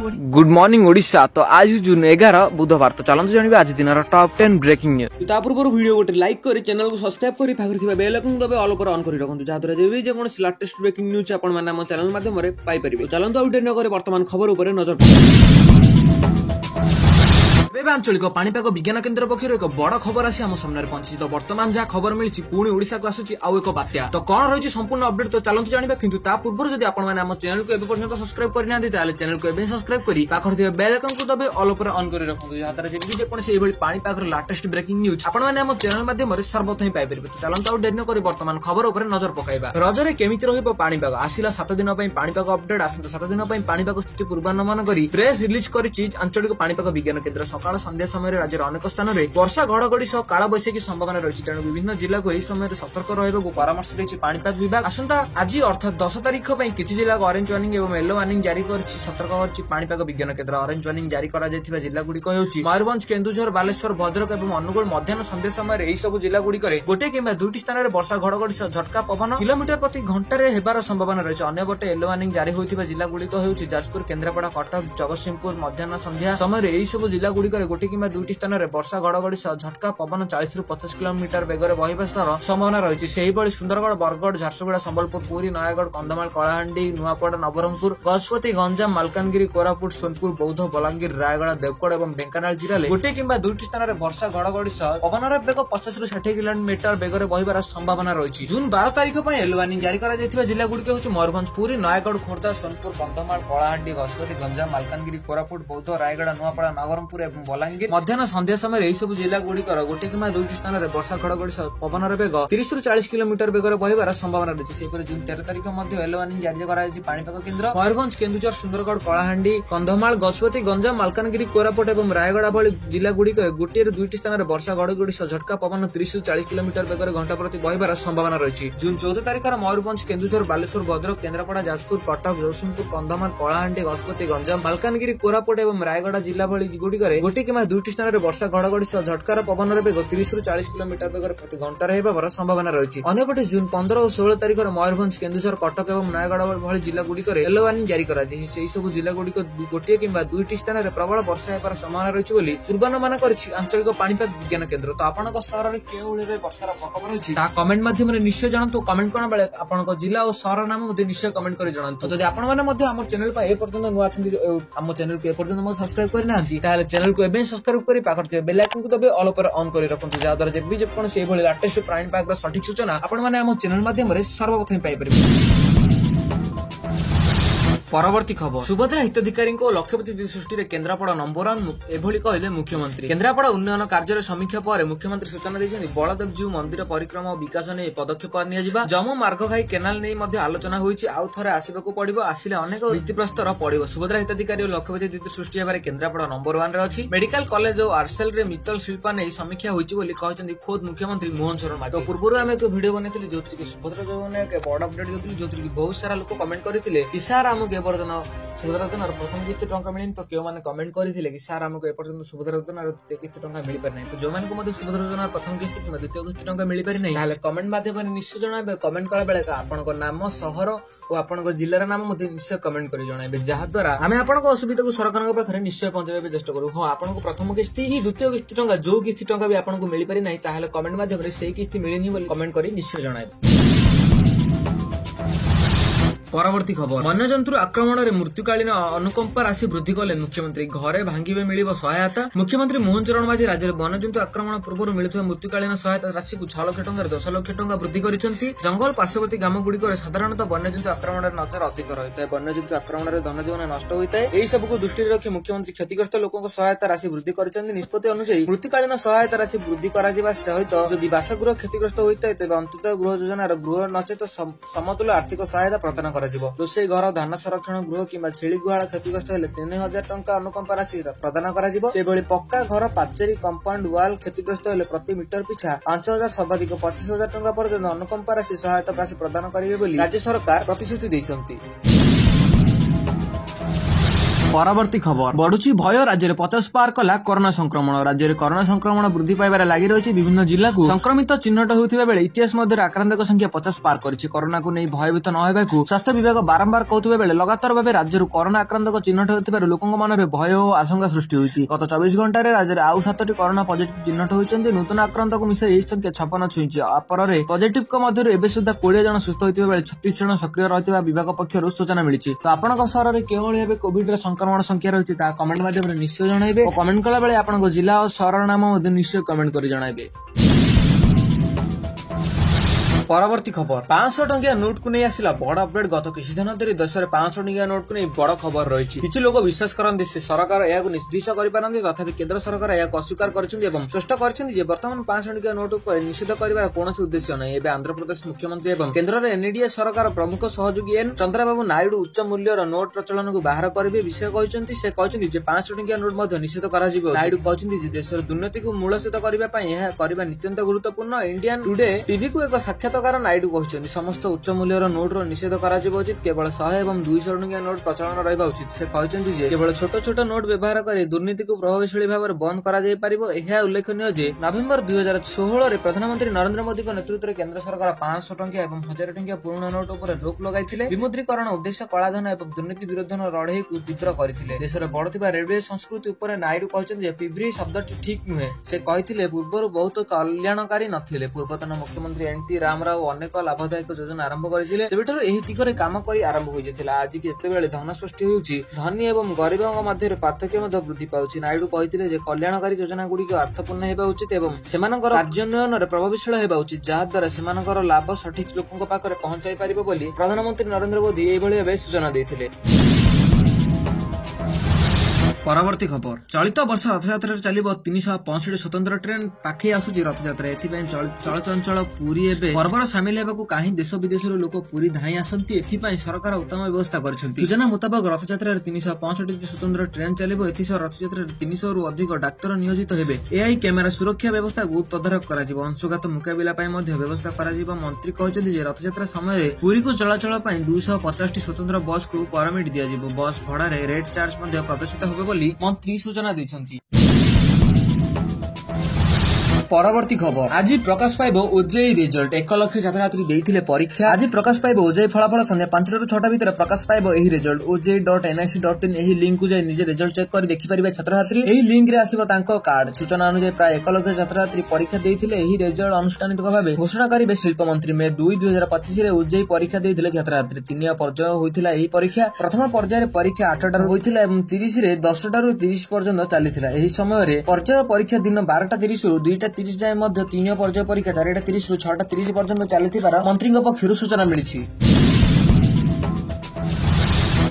Good morning Odisha. तो आज जून 11 बुधवार। तो चलते जानवे आज दिन टॉप 10 ब्रेकिंग न्यूज। पूर्व वीडियो गोटे लाइक कर चैनल को सब्सक्राइब कर पाखरे बेल आइकन दबे ऑल पर ऑन कर रखु जहाद्वारा जेकौन लेटेस्ट ब्रेकिंग न्यूज आपण माने हम चैनल माध्यम रे पाई परिबे। चलते आउट नगर वर्तमान खबर उपर नजर आंचलिक पाणीपाग विज्ञान केन्द्र पक्षर एक बड़ खबर आसी आम सामने पहुंची। तो वर्तमान जहाँ खबर मिली पुणी ओडिशा को आसुची आउ एक बात्या। तो कौन रही संपूर्ण अपडेट तो चलते जाना किंतु ता पूर्व जदि आपण माने हम चैनल को एबे पर्यंत सब्सक्राइब करना ताले चैनल को एबे सब्सक्राइब करी पाखर थिबा बेल आइकन को दबे ऑल पर ऑन कर रखु जहाद्वारा जेबी जेकोन से एभली पाणीपाग लेटेस्ट ब्रेकिंग न्यूज आपण माने हम चैनल माध्यम रे सर्वप्रथम पाई परिबे। तो चलंत आउ डेट न करी वर्तमान खबर ऊपर नजर पकाइबा। रजरे केमिति रहिबो पाणीपाग आसिला 7 दिन पई पाणीपाग अपडेट आसंता 7 दिन पई पाणीपाग स्थिति पूर्वानुमान करी प्रेस रिलीज करिछि आंचलिक पाणीपाग विज्ञान केन्द्र। सकाळ संध्या समय रे राज्यर अनेक स्थान में वर्षा घड़घड़ी सह काल बैशाखी संभावना रही। तेणु विभिन्न जिला को यह समय सतर्क रहा परामर्श देछि पाणीपाग विभाग। आसंता आज अर्थात 10 तारिख में किछि जिला को ऑरेंज वार्निंग एवं येलो वार्निंग जारी करछि सतर्क करछि पाणीपाग विज्ञान केन्द्र। ऑरेंज वार्निंग जारी करा जायथिबा जिला गुड़िक हेउछि मयूरभंज, केन्दुझर, बालेश्वर, भद्रक एवं अनुगुल। मध्याह्न संध्या समय एही सब जिला गुड़िक गोटे किंबा दुईटी स्थान में वर्षा घड़घड़ी सह झटका पवन किलोमीटर प्रति घंटे हेबार संभावना रही। अन्य पटे येलो वार्निंग जारी होइथिबा जिला गुड़िक हेउछि जाजपुर, केन्द्रापड़ा, कटक, जगतसिंहपुर। मध्याह्न संध्या समय एही सब जिला गुड़िक गोटे किंबा दुईटी स्थान में वर्षा घड़घड़ी झटका पवन 40 ରୁ 50 किलोमीटर बेगर बहिबा संभावना रही। सुंदरगढ़, बरगढ़, झारसुगुड़ा, संबलपुर, पुरी, नयागढ़, कंधमाल, कलाहांडी, नुआपड़ा, नवरंगपुर, गजपति, गंजाम, मालकानगिरी, कोरापुट, सोनपुर, बौद्ध, बलांगीर, रायगढ़, देवगढ़ और ढेंकानाल जिले में गोटे किंबा दुईटी स्थान में वर्षा घड़घड़ी सह पवनर बेग 50 ରୁ 60 किलोमीटर बेगर बहिबार संभावना रही। जून 12 तारिख में येलो वार्निंग जारी करा जायथिबा जिला गुड़िक हेउछि मयूरभंज, पुरी, नयागढ़, खोर्धा, सोनपुर, कंधमाल, कलाहांडी, गजपति, गंजाम, मालकानगिरी, कोरापुट, बौद्ध, रायगढ़, नुआपड़ा, नवरंगपुर और बलांगीर। मध्याह्न संध्या समय एही सब जिला गुड़िकर गोटे किंबा दुईटी स्थान में वर्षा घड़घड़ी पवनर बेग 30 ରୁ 40 किलोमीटर बेगर बहिबार संभावना रही। सेपरि जून 13 तारिख मध्य येलो वार्निंग जारी करा जायछि पाणीपाग केन्द्र। मयूरभंज, केन्दुझर, सुंदरगढ़, कलाहांडी, कंधमाल, गजपति, गंजाम, मालकानगिरी, कोरापुट और रायगढ़ भली जिला गुड़िक गोटे ରୁ दुईटी स्थान में वर्षा घड़घड़ी झटका पवन 30 ରୁ 40 किलोमीटर बेगर घंटा प्रति बहिबार संभावना रही। जून 14 तारिख मयूरभंज, केन्दुझर, बालेश्वर, भद्रक, केन्द्रापड़ा, जाजपुर, कटक, जगतसिंहपुर, कंधमाल, कलाहांडी, गजपति, गंजाम, मालकानगिरी, कोरापुट और रायगढ़ जिला भली गुड़िक गोटे किंबा दुईटी स्थान में वर्षा घड़घड़ी झटकार पवन बेग 30 ରୁ 40 किलोमीटर बेगर प्रति घंटा हेबार संभावना रही। अन्यपटे जून 15 और 16 तारिख मयूरभंज, केन्दुझर, कटक और नयागढ़ भली जिला गुड़िक येलो वार्निंग जारी करा जायछि। सेही सब जिला गुड़िक गोटे किंबा दुईटी स्थान में प्रबल वर्षा हेबार संभावना रही बोली पूर्वानुमान करिछि आंचलिक पाणीपाग विज्ञान केन्द्र। तो आपनक शहर रे केउ रे वर्षार प्रकोप रहिछि ता कमेंट माध्यम रे निश्चय जणांतु। कमेंट करना बेले आपनक जिला और शहर नाम मध्ये निश्चय कमेंट करि जणांतु। जदि आपण माने मध्ये हमर चैनल पर ए पर्यंत नुआ अछंती हम चैनल को ए पर्यंत म सब्सक्राइब करनांती ताले चैनल को एबे सब्सक्राइब करि पाखर बेल आइकन को दबे ऑल पर ऑन करि रखंतु जहाद्वारा जेबी जेकोन से भली लेटेस्ट पाणीपाग सठिक सूचना आपण माने हम चैनल माध्यम रे सर्वप्रथम पाई परिबे। परवर्ती खबर सुभद्रा हिताधिकारी लक्ष्यपति दृष्टि केन्द्रापड़ा नंबर 1 एभली कहले मुख्यमंत्री। केन्द्रापड़ा उन्नयन कार्य समीक्षा पर मुख्यमंत्री सूचना देछन्ती बलदेव जीव मंदिर परिक्रमा और विकास ने पदक्षेप नियाजिबा। जम्मू मार्गघाई केनाल नै मध्ये आलोचना होईछि आउ थरे आसीबाकू पड़िबो आसिले अनेक भित्तिप्रस्तर पड़िबो। सुभद्रा हिताधिकारी और लक्ष्यपति दृष्टि सृष्टि हेबारे केन्द्रापड़ा नंबर 1 रे अछि। मेडिकल कॉलेज और आर्टसेल रे मित्तल शिल्पा नै समीक्षा होईछि बोली कहछन्ती खोद मुख्यमंत्री मोहन शर्मा। तो पूर्व आमे एक वीडियो बनेथिलि जोथि सुभद्रा जोने एक बड़ अपडेट जोथि जोथि बहुत सारा लोक कमेंट करथिले कि सार हमक एपर्यंत सुभद्रा योजनार प्रथम किस्त टंका मिलनी। तो केउ माने कमेंट करथिले कि सार हमक एपर्यंत सुभद्रा योजनार किस्त टंका मिलि पार नै। तो जो मानको मध्ये सुभद्रा योजनार प्रथम किस्त कि द्वितीय किस्त टंका मिलि पार नै ताले कमेंट माध्यम रे निश्चय जणाबे। कमेंट करा बेले आपनक नाम, शहर और आपनक जिल्लार नाम मध्ये निश्चय कमेंट करि जणाबे जहा द्वारा आमे आपनक असुविधा को सरकारक पाखरे निश्चय पहुंचाबे चेष्टा करू। हां आपनक प्रथम किस्त ही द्वितीय किस्त टंका जो किस्त टंका भी आपनक मिलि पारि नै ताले कमेंट माध्यम रे सेही किस्त मिलिनी बोली कमेंट करि निश्चय जणाबे। परवर्ती खबर वन्यजंतु आक्रमण में मृत्युकालीन अनुकंपा राशि वृद्धि कले मुख्यमंत्री। घरे भांगे मिलिब सहायता। मुख्यमंत्री मोहन चरण माझी राज्य में वन्यजंतु आक्रमण पूर्व मिलुवा मृत्युकालीन सहायता राशि को 6 लाख टंका 10 लाख टंका वृद्धि करिसेंती। जंगल पार्श्ववर्ती ग्राम गुड़िक साधारणतः वन्यजंतु आक्रमण नजर अधिक रही है। वन्यजंतु आक्रमण में धनजीवन नष्ट होता है। यही सबको दृष्टि रखी मुख्यमंत्री क्षतिग्रस्त लोकों सहायता राशि वृद्धि करिसेंती। निष्पत्ति अनुसार मृत्युकालीन सहायता राशि वृद्धि करा जिबा सहित यदि बासगृह क्षतिग्रस्त होता है तेज अंततः गृह योजनार गृह नचेत समतुल्य आर्थिक सहायता प्रदान करा जिवो। रोषेई घर, धान संरक्षण गृह किंबा छेली गुहाल क्षतिग्रस्त हेले 3000 टंका अनुकंपा राशि प्रदान करा जिवो। सेभली पक्का घर, पाचेरी, कंपाउंड वाल क्षतिग्रस्त हेले प्रति मीटर पिछा 5000 सर्वाधिक 25000 टंका पर्यंत अनुकंपा राशि सहायता राशि प्रदान करिवे बोली राज्य सरकार प्रतिश्रुति दैछन्ती। পরবর্তী খবর বড়ুছি ভয় রাজ্যের 50 পার কলা করোনা সংক্রমণ রাজ্যের করোনা সংক্রমণ বৃদ্ধি পাইবার লাগি রয়েছে বিভিন্ন জেলাକୁ সংক্রমিত চিহ্নট হেউଥିବା বেলে ইতিহাস মধ্যে আক্রান্তଙ୍କ সংখ্যা 50 পার করেছে করোনাକୁ নেই ভয়ভীত ন হেବାକୁ স্বাস্থ্য বিভাগ বারম্বার কହୁଥିବା বেলে লগাতার ভাবে রাজ্যରୁ করোনা আক্রান্তଙ୍କ চিহ্নট হেউଥିବାରୁ ଲୋକଙ୍କ ମନରେ ଭୟ ଓ ଆଶଙ୍କା ସୃଷ୍ଟି ହୋଇଛି ଗତ 24 ଘଣ୍ଟାରେ ରାଜ୍ୟରେ ଆଉ 7ଟି করোনা ପଜିଟିଭ ଚିହ୍ନଟ ହୋଇଛନ୍ତି ନୂତନ ଆକ୍ରାନ୍ତଙ୍କୁ ମିଶାଇ ଏହି ସଂଖ୍ୟା 56 ଛୁଇଁଛି ଅପରରେ ପଜିଟିଭଙ୍କ ମଧ୍ୟରୁ ଏବେ ସୁଦ୍ଧା 20 ଜଣ ସୁସ୍ଥ ହୋଇଥିବା ବେଳେ 36 ଜଣ ସକ୍ରିୟ ରହିଥିବା ବିଭାଗ ପକ୍ଷରୁ ସୂଚନା ମିଳିଛି ତ ଆପଣଙ୍କ ସହରରେ କେଉଁଭଳି ଭାବେ କୋଭିଡ ର ସଂକ୍ରମଣ ସଂଖ୍ୟା ରହିଛି ତା କମେଣ୍ଟ ମାଧ୍ୟମରେ ନିଶ୍ଚୟ ଜଣାଇବେ ଓ କମେଣ୍ଟ କଲା ବେଳେ ଆପଣଙ୍କ ଜିଲ୍ଲା ଓ ସହରର ନାମ ମଧ୍ୟ ନିଶ୍ଚୟ କମେଣ୍ଟ କରି ଜଣାଇବେ। পরবর্তী খবর 500 টঙ্কিয়া নোট কু নেই আসিলা বড় অপডেট গত কিছু দিন ধরে দেশের 500 টঙ্কিয়া নোট কু নেই বড় খবর রয়েছে কিছু লোক বিশ্বাস করতে সে সরকার এহাকু নির্দিষ্ট করিপারନ୍ତି তথাপি কেন্দ্র সরকার এহাকু অস্বীকার କରିଛନ୍ତି এবং স্পষ্ট କରିଛନ୍ତି যে বর্তমান 500 টঙ্কিয়া নোট উপরে নিষেধ করিবার কৌଣସି উদ্দেশ্য নাই। ଏବେ ଆନ୍ଧ୍ରପ୍ରଦେଶ ମୁଖ୍ୟମନ୍ତ୍ରୀ ଏବଂ କେନ୍ଦ୍ରର ଏନଡିଏ ସରକାର ପ୍ରମୁଖ ସହଯୋଗୀ ଏନ୍ ଚନ୍ଦ୍ରବାବୁ ନାଇଡୁ ଉଚ୍ଚ ମୂଲ୍ୟର ନୋଟ ପ୍ରଚଳନକୁ ବାହାର କରିବେ ବିଷୟ କହିଛନ୍ତି। ସେ କହିଛନ୍ତି ଯେ 500 ଟଙ୍କିଆ ନୋଟ ମଧ୍ୟ ନିଷେଧ କରାଯିବ। ନାଇଡୁ କହିଛନ୍ତି ଯେ ଦେଶର ଦୁର୍ନୀତିକୁ ମୂଳଚ୍ୟୁତ କରିବା ପାଇଁ ଏହା କରିବା ନିତ୍ୟନ୍ତ ଗୁରୁତ୍ୱପୂର୍ଣ୍ଣ। ଇଣ୍ଡିଆନ୍ ଟୁଡେ ଟିଭିକୁ ଏକ ସାକ୍ଷାତକାର ନାଇଡୁ କହିଛନ୍ତି ସମସ୍ତ ଉଚ୍ଚ ମୂଲ୍ୟର ନୋଟର ନିଷେଧ କରାଯିବା ଉଚିତ କେବଳ 100 ଏବଂ 200 ଟଙ୍କିଆ ନୋଟ ପ୍ରଚଳନ ରହିବା ଉଚିତ। ସେ କହିଛନ୍ତି ଯେ କେବଳ ଛୋଟ ଛୋଟ ନୋଟ ବ୍ୟବହାର କରି ଦୁର୍ନୀତିକୁ ପ୍ରଭାବଶାଳୀ ଭାବରେ ବନ୍ଦ କରାଯାଇ ପାରିବ। ଏହା ଉଲ୍ଲେଖନୀୟ ଯେ ନଭେମ୍ବର 2016ରେ ପ୍ରଧାନମନ୍ତ୍ରୀ ନରେନ୍ଦ୍ର ମୋଦିଙ୍କ ନେତୃତ୍ୱରେ କେନ୍ଦ୍ର ସରକାର 500 ଟଙ୍କିଆ ଏବଂ 1000 ଟଙ୍କିଆ ପୁରୁଣା ନୋଟ ଉପରେ ରୋକ ଲଗାଇଥିଲେ। ବିମୁଦ୍ରୀକରଣ ଉଦ୍ଦେଶ୍ୟ କଳାଧନ ଏବଂ ଦୁର୍ନୀତି ବିରୋଧ ଲଢେଇକୁ ତୀବ୍ର କରିଥିଲେ। ଦେଶରେ ବଢୁଥିବା ରେଡିଓ ସଂସ୍କୃତି ଉପରେ ନାଇଡୁ କହିଛନ୍ତି ଯେ ପିଭ୍ରି ଶବ୍ଦଟି ଠିକ ନୁହେଁ। ସେ କହିଥିଲେ ପୂର୍ବରୁ ବହୁତ କଲ୍ୟାଣକାରୀ ନଥିଲେ। ପୂର୍ବତନ ମୁଖ୍ୟମନ୍ତ୍ରୀ ଏନ୍ଟି ରାମରାଓ ଅନେକ ଲାଭଦାୟକ ଯୋଜନା ଆରମ୍ଭ କରିଥିଲେ ସେବେଠାରୁ ଏହି ଦିଗରେ କାମ କରି ଆରମ୍ଭ ହୋଇଯାଇଥିଲା। ଆଜି ଯେତେବେଳେ ଧନ ସୃଷ୍ଟି ହେଉଛି ଧନୀ ଏବଂ ଗରିବଙ୍କ ମଧ୍ୟରେ ପାର୍ଥକ୍ୟ ମଧ୍ୟ ବୃଦ୍ଧି ପାଉଛି। ନାଇଡୁ କହିଥିଲେ ଯେ କଲ୍ୟାଣକାରୀ ଯୋଜନା ଗୁଡିକ ଅର୍ଥପୂର୍ଣ୍ଣ ହେବା ଉଚିତ ଏବଂ ସେମାନଙ୍କର କାର୍ଯ୍ୟାନ୍ୱୟନରେ ପ୍ରଭାବଶୀଳ ହେବା ଉଚିତ ଯାହାଦ୍ୱାରା ସେମାନଙ୍କର ଲାଭ ସଠିକ ଲୋକଙ୍କ ପାଖରେ ପହଞ୍ଚାଇ ପାରିବ ବୋଲି ପ୍ରଧାନମନ୍ତ୍ରୀ ନରେନ୍ଦ୍ର ମୋଦି ଏଇଭଳି ଭାବେ ସୂଚନା ଦେଇଥିଲେ। পরবর্তী খবর চলিত বর্ষ রথযাত্রার চালিব 365 স্বতন্ত্র ট্রেন পাখি আসুচি রথযাত্রা এথিপাই চলচঞ্চল পুরী এবে পর্বর সামিল হেবাকু কাহি দেশ বিদেশর লোক পুরী ধাই আসନ୍ତି এথিপাই সরকার উত্তম ব্যবস্থা করিছন্তি। সূচনা মুতাবক রথযাত্রার 365 স্বতন্ত্র ট্রেন চালিব এথিসহ রথযাত্রার 300 রু ଅଧିକ ডাক্তার নিয়োজিত হেবে। এআই ক্যামেরা সুরক্ষা ব্যবস্থা তদারখ କରାଯିବ ଅଂଶୁଘାତ ମୁକାବିଲା ପାଇଁ ମଧ୍ୟ ବ୍ୟବସ୍ଥା କରାଯିବ। ମନ୍ତ୍ରୀ କହିଛନ୍ତି ଯେ ରଥଯାତ୍ରା ସମୟରେ ପୁରୀକୁ ଚଳାଚଳ ପାଇଁ 250ଟି ସ୍ୱତନ୍ତ୍ର ବସ୍କୁ ପରମିଟ୍ ଦିଆଯିବ। ବସ୍ ଭଡାରେ ରେଟ୍ ଚାର୍ଜ ମଧ୍ୟ ପ୍ରଦର୍ଶିତ ହେବ ବୋଲି ମନ୍ତ୍ରୀ ସୂଚନା ଦେଇଛନ୍ତି। পরবর্তী খবর আজ প্রকাশ পাইব ওজেই রেজল্ট 1 লক্ষ ছাত্রছাত্রী ଦେଇଥିଲେ পরীক্ষা। আজ প্রকাশ পাইব ওজেই ফলাফল সন্ধ্যা 5টা ରୁ 6টা ভিতরে প্রকাশ পাইব এই রেজল্ট। oj.nic.in ଏହି লিঙ্ক କୁ ଯାଇ ନିଜେ ରେଜଲ୍ଟ ଚେକ୍ କରି ଦେଖିପାରିବେ ଛାତ୍ରଛାତ୍ରୀ। ଏହି লিঙ্ক ରେ ଆସିବ ତାଙ୍କ କାର୍ଡ। ସୂଚନା ଅନୁଯାୟୀ ପ୍ରାୟ 1 ଲକ୍ଷ ଛାତ୍ରଛାତ୍ରୀ ପରୀକ୍ଷା ଦେଇଥିଲେ। ଏହି ରେଜଲ୍ଟ ଆନୁଷ୍ଠାନିକ ଭାବେ ଘୋଷଣା କରିବେ ଶିଳ୍ପ ମନ୍ତ୍ରୀ। ମେ 2, 2025 ରେ ଓଜେଇ ପରୀକ୍ଷା ଦେଇଥିଲେ ଛାତ୍ରଛାତ୍ରୀ। 3 ପର୍ଯ୍ୟାୟ ହୋଇଥିଲା ଏହି ପରୀକ୍ଷା। ପ୍ରଥମ ପର୍ଯ୍ୟାୟରେ ପରୀକ୍ଷା 8ଟାରୁ ହୋଇଥିଲା ଏବଂ 30 ରେ 10ଟାରୁ 30 ପର୍ଯ୍ୟନ୍ତ ଚାଲିଥିଲା। ଏହି ସମୟରେ ପର୍ଯ୍ୟାୟ ପରୀକ୍ଷା ଦିନ 12:30 ରୁ 2:30 ଯାଏ ମଧ୍ୟ 3 ପର୍ଯ୍ୟାୟ ପରୀକ୍ଷା 4:30 ରୁ 6:30 ପର୍ଯ୍ୟନ୍ତ ଚାଲିଥିବାର ମନ୍ତ୍ରୀଙ୍କ ପକ୍ଷରୁ ସୂଚନା ମିଳିଛି।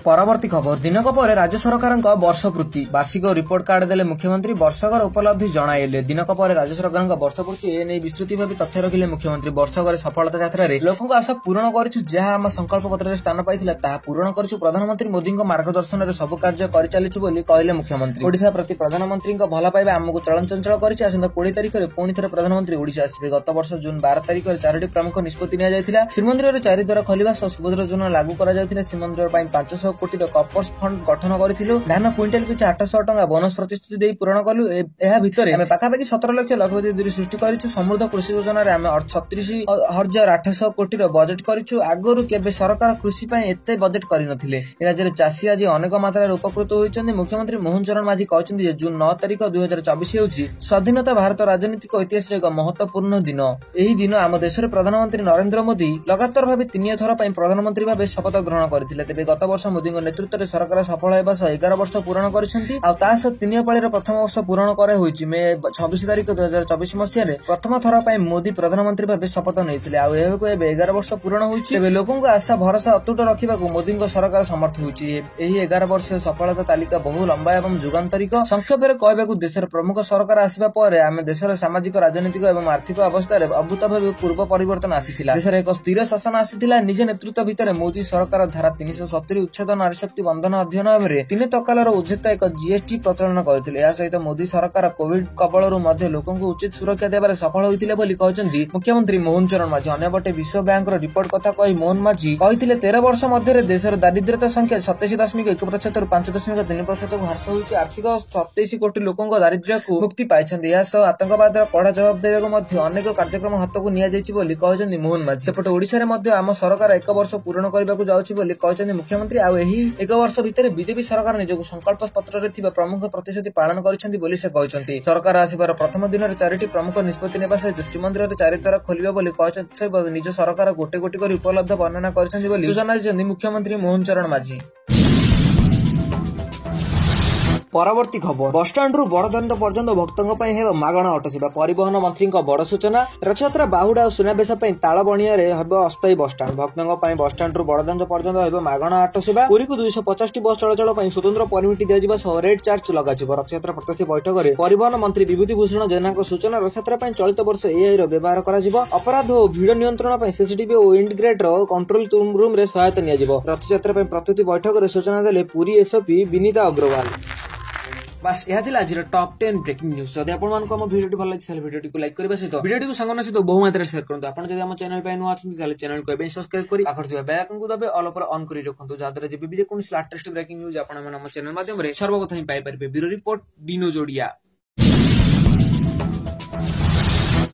পরবর্তী খবর দিনক পরে রাজ্য সরকারଙ୍କ ବର୍ଷପୂର୍ତ୍ତି ବାର୍ଷିକ ରିପୋର୍ଟ କାର୍ଡ ଦେଲେ ମୁଖ୍ୟମନ୍ତ୍ରୀ ବର୍ଷକର ଉପଲବ୍ଧି ଜଣାଇଲେ। ଦିନକ ପରେ ରାଜ୍ୟ ସରକାରଙ୍କ ବର୍ଷପୂର୍ତ୍ତି ଏ ନେଇ ବିସ୍ତୃତ ଭାବେ ତଥ୍ୟ ରଖିଲେ ମୁଖ୍ୟମନ୍ତ୍ରୀ। ବର୍ଷକରେ ସଫଳତା ଯାତ୍ରାରେ ଲୋକଙ୍କ ଆଶା ପୂରଣ କରିଛୁ। ଯାହା ଆମ ସଂକଳ୍ପ ପତ୍ରରେ ସ୍ଥାନ ପାଇଥିଲା ତାହା ପୂରଣ କରିଛୁ। ପ୍ରଧାନମନ୍ତ୍ରୀ ମୋଦିଙ୍କ ମାର୍ଗଦର୍ଶନରେ ସବୁ କାର୍ଯ୍ୟ କରିଚାଲିଛୁ ବୋଲି କହିଲେ ମୁଖ୍ୟମନ୍ତ୍ରୀ। ଓଡ଼ିଶା ପ୍ରତି ପ୍ରଧାନମନ୍ତ୍ରୀଙ୍କ ଭଲ ପାଇବା ଆମକୁ ଚଳଚଞ୍ଚଳ କରିଛି। ଆସନ୍ତା 20 ତାରିଖରେ ପୁଣି ଥରେ ପ୍ରଧାନମନ୍ତ୍ରୀ ଓଡ଼ିଶା ଆସିବେ। ଗତ ବର୍ଷ ଜୁନ 12 ତାରିଖରେ 4ଟି ପ୍ରମୁଖ ନିଷ୍ପତ୍ତି ନିଆଯାଇଥିଲା। ଶ୍ରୀମନ୍ଦିରରେ 4 ଦ୍ୱାର ଖୋଲିବା ସହ ସୁଭଦ୍ରା ଯୋଜନା ଲାଗୁ କରାଯାଇଥିଲା। ଶ୍ରୀମନ୍ଦିର ପାଇଁ 500 କୋଟିର କପର୍ସ ଫଣ୍ଡ ଗଠନ କରିଥିଲୁ। ଧାନ କ୍ୱିଣ୍ଟାଲ ପିଛା 800 ଟଙ୍କା ବୋନସ ପ୍ରତିଶ୍ରୁତି ଦେଇ ପୂରଣ କଲୁ। ଏହା ଭିତରେ ଆମେ ପାଖାପାଖି 17 ଲକ୍ଷ ଲକ୍ଷପତି ଦୂର ସୃଷ୍ଟି କରିଛୁ। ସମୃଦ୍ଧ କୃଷି ଯୋଜନାରେ ଆମେ 36,800 କୋଟିର ବଜେଟ କରିଛୁ। ଆଗରୁ କେବେ ସରକାର କୃଷି ପାଇଁ ଏତେ ବଜେଟ କରିନଥିଲେ। ରାଜ୍ୟରେ ଚାଷୀ ଆଜି ଅନେକ ମାତ୍ରାରେ ଉପକୃତ ହୋଇଛନ୍ତି। ମୁଖ୍ୟମନ୍ତ୍ରୀ ମୋହନ ଚରଣ ମାଝୀ କହିଛନ୍ତି ଯେ ଜୁନ 9 ତାରିଖ 2024 ହେଉଛି ସ୍ୱାଧୀନତା ଭାରତ ରାଜନୈତିକ ଇତିହାସରେ ଏକ ମହତ୍ୱପୂର୍ଣ୍ଣ ଦିନ। ଏହି ଦିନ ଆମ ଦେଶରେ ପ୍ରଧାନମନ୍ତ୍ରୀ ନରେନ୍ଦ୍ର ମୋଦି ଲଗାତାର ଭାବେ 3 ଥର ପାଇଁ ପ୍ରଧାନମନ୍ତ୍ରୀ ଭାବେ ଶପଥ ଗ୍ରହଣ କରିଥିଲେ। ତେବେ ଗତ ବର୍ଷ ମୋଦିଙ୍କ ନେତୃତ୍ୱରେ ସରକାର ସଫଳ ହେବା ସହ 11 ବର୍ଷ ପୂରଣ କରିଛନ୍ତି। ଆଉ ତା ସହ 3 ପାଳିର ପ୍ରଥମ ବର୍ଷ ପୂରଣ କରା ହୋଇଛି। ମେ 26 ତାରିଖ 2024 ମସିହାରେ ପ୍ରଥମ ଥର ପାଇଁ ମୋଦି ପ୍ରଧାନମନ୍ତ୍ରୀ ଭାବେ ଶପଥ ନେଇଥିଲେ। ଆଉ ଏହାକୁ ଏବେ 11 ବର୍ଷ ପୂରଣ ହୋଇଛି। ତେବେ ଲୋକଙ୍କ ଆଶା ଭରସା ଅତୁଟ ରଖିବାକୁ ମୋଦିଙ୍କ ସରକାର ସମର୍ଥ ହୋଇଛି। ଏହି 11 ବର୍ଷର ସଫଳତା ତାଲିକା ବହୁ ଲମ୍ବା ଏବଂ ଯୁଗାନ୍ତରିକ। ସଂକ୍ଷେପରେ କହିବାକୁ ଦେଶର ପ୍ରମୁଖ ସରକାର ଆସିବା ପରେ ଆମେ ଦେଶର ସାମାଜିକ ରାଜନୈତିକ ଏବଂ ଆର୍ଥିକ ଅବସ୍ଥାରେ ଅଭୂତପୂର୍ବ ପୂର୍ବ ପରିବର୍ତ୍ତନ ଆସିଥିଲା। ଦେଶରେ ଏକ ସ୍ଥିର ଶାସନ ଆସିଥିଲା। ନିଜ ନେତୃତ୍ୱ ଭିତରେ ମୋଦି ସରକାର ଧାରା 370 ଉଚ୍ଛେଦ ପରିଷଦ ନାରୀ ଶକ୍ତି ବନ୍ଧନ ଅଧ୍ୟୟନ ଭାବରେ 3 ଟଙ୍କାର ଉଚ୍ଚତା ଏକ ଜିଏସଟି ପ୍ରଚଳନ କରିଥିଲେ। ଏହା ସହିତ ମୋଦି ସରକାର କୋଭିଡ କବଳରୁ ମଧ୍ୟ ଲୋକଙ୍କୁ ଉଚିତ ସୁରକ୍ଷା ଦେବାରେ ସଫଳ ହୋଇଥିଲେ ବୋଲି କହିଛନ୍ତି ମୁଖ୍ୟମନ୍ତ୍ରୀ ମୋହନ ଚରଣ ମାଝୀ। ଅନ୍ୟପଟେ ବିଶ୍ୱ ବ୍ୟାଙ୍କର ରିପୋର୍ଟ କଥା କହି ମୋହନ ମାଝୀ କହିଥିଲେ 13 ବର୍ଷ ମଧ୍ୟରେ ଦେଶର ଦାରିଦ୍ର୍ୟତା ସଂଖ୍ୟା 27.1%ରୁ 5.3%କୁ ହ୍ରାସ ହୋଇଛି। ଆର୍ଥିକ 27 କୋଟି ଲୋକଙ୍କ ଦାରିଦ୍ର୍ୟକୁ ମୁକ୍ତି ପାଇଛନ୍ତି। ଏହା ସହ ଆତଙ୍କବାଦର କଡ଼ା ଜବାବ ଦେବାକୁ ମଧ୍ୟ ଅନେକ କାର୍ଯ୍ୟକ୍ରମ ହାତକୁ ନିଆଯାଇଛି ବୋଲି କହିଛନ୍ତି ମୋହନ ମାଝୀ। ସେପଟେ ଓଡ଼ିଶାରେ ମଧ୍ୟ ଆମ ସରକାର 1 ବର୍ଷ ପୂରଣ କରିବାକୁ ଯାଉଛି ବୋଲି କହିଛନ୍ତି ମୁଖ୍ୟମନ୍ତ୍ରୀ। ଆଉ ଏହି 1 ବର୍ଷ ଭିତରେ ବିଜେପି ସରକାର ନିଜକୁ ସଂକଳ୍ପ ପତ୍ରରେ ଥିବା ପ୍ରମୁଖ ପ୍ରତିଶ୍ରୁତି ପାଳନ କରିଛନ୍ତି ବୋଲି ସେ କହିଛନ୍ତି। ସରକାର ଆସିବାର ପ୍ରଥମ ଦିନରେ 4ଟି ପ୍ରମୁଖ ନିଷ୍ପତ୍ତି ନେବା ସହିତ ଶ୍ରୀମନ୍ଦିରରେ 4 ଦ୍ୱାର ଖୋଲିବ ବୋଲି କହିଛନ୍ତି। ସେ ନିଜ ସରକାର ଗୋଟି ଗୋଟି କରି ଉପଲବ୍ଧ ବର୍ଣ୍ଣନା କରିଛନ୍ତି ବୋଲି ସୂଚନା ଦେଇଛନ୍ତି ମୁଖ୍ୟମନ୍ତ୍ରୀ ମୋହନ ଚରଣ ମାଝୀ। ପରବର୍ତ୍ତୀ ଖବର, ବସଷ୍ଟାଣ୍ଡରୁ ବଡ଼ଦାଣ୍ଡ ପର୍ଯ୍ୟନ୍ତ ଭକ୍ତଙ୍କ ପାଇଁ ହେବ ମାଗଣା ଅଟୋ ସେବା। ପରିବହନ ମନ୍ତ୍ରୀଙ୍କ ବଡ଼ ସୂଚନା। ରଥଯାତ୍ରା, ବାହୁଡା ଓ ସୁନାବେଶ ପାଇଁ ତାଳବଣିଆରେ ହେବ ଅସ୍ଥାୟୀ ବସଷ୍ଟାଣ୍ଡ। ଭକ୍ତଙ୍କ ପାଇଁ ବସଷ୍ଟାଣ୍ଡରୁ ବଡ଼ଦାଣ୍ଡ ପର୍ଯ୍ୟନ୍ତ ହେବ ମାଗଣା ଅଟୋ ସେବା। ପୁରୀକୁ 250ଟି ବସ୍ ଚଳାଚଳ ପାଇଁ ସ୍ୱତନ୍ତ୍ର ପରମିଟ୍ ଦିଆଯିବା ସହ ରେଡ୍ ଚାର୍ଜ ଲଗାଯିବ। ରଥଯାତ୍ରା ପ୍ରତିନିଧି ବୈଠକରେ ପରିବହନ ମନ୍ତ୍ରୀ ବିଭୂତି ଭୂଷଣ ଜେନାଙ୍କ ସୂଚନା। ରଥଯାତ୍ରା ପାଇଁ ଚଳିତ ବର୍ଷ ଏଆଇର ବ୍ୟବହାର କରାଯିବ। ଅପରାଧ ଓ ଭିଡ଼ ନିୟନ୍ତ୍ରଣ ପାଇଁ ସିସିଟିଭି ଓ ଇଣ୍ଟିଗ୍ରେଟେଡ୍ କଣ୍ଟ୍ରୋଲ ରୁମ୍ରେ ସହାୟତା ନିଆଯିବ। ରଥଯାତ୍ରା ପାଇଁ ପ୍ରତିନିଧି ବୈଠକରେ ସୂଚନା ଦେଲେ ପୁରୀ ଏସପି ବିନିତା ଅଗ୍ରୱାଲ। ବାସ୍ ଏହା ଥିଲା ଆଜିର ଟପ୍ 10 ବ୍ରେକିଂ ନ୍ୟୁଜ୍। ଯଦି ଆପଣମାନଙ୍କୁ ଆମ ଭିଡ଼ିଓଟି ଭଲ ଲାଗିଛି ତାହେଲେ ଭିଡ଼ିଓଟିକୁ ଲାଇକ୍ କରିବା ସହିତ ଭିଡ଼ିଓଟିକୁ ସାଙ୍ଗମାନଙ୍କ ସହିତ ବହୁ ମାତ୍ରାରେ ସେୟାର କରନ୍ତୁ। ଆପଣ ଯଦି ଆମ ଚ୍ୟାନେଲ ପାଇଁ ନୂଆ ଅଛନ୍ତି ତାହେଲେ ଚ୍ୟାନେଲକୁ ଏବେ ସବସ୍କ୍ରାଇବ କରି ପାଖରେ ଥିବା ବେଲ୍ ଆଇକନକୁ ଦବାଇ ଅଲ୍ ଉପରେ ଅନ୍ କରି ରଖନ୍ତୁ, ଯାହାଦ୍ୱାରା ଯେବେ ବି ଯେକୌଣସି ଲାଟେଷ୍ଟ ବ୍ରେକିଂ ନ୍ୟୁଜ୍ ଆପଣମାନେ ଆମ ଚ୍ୟାନେଲ ମାଧ୍ୟମରେ ସର୍ବପ୍ରଥମେ ପାଇପାରିବେ। Bureau report, Dino ଯୋଡ଼ିଆ।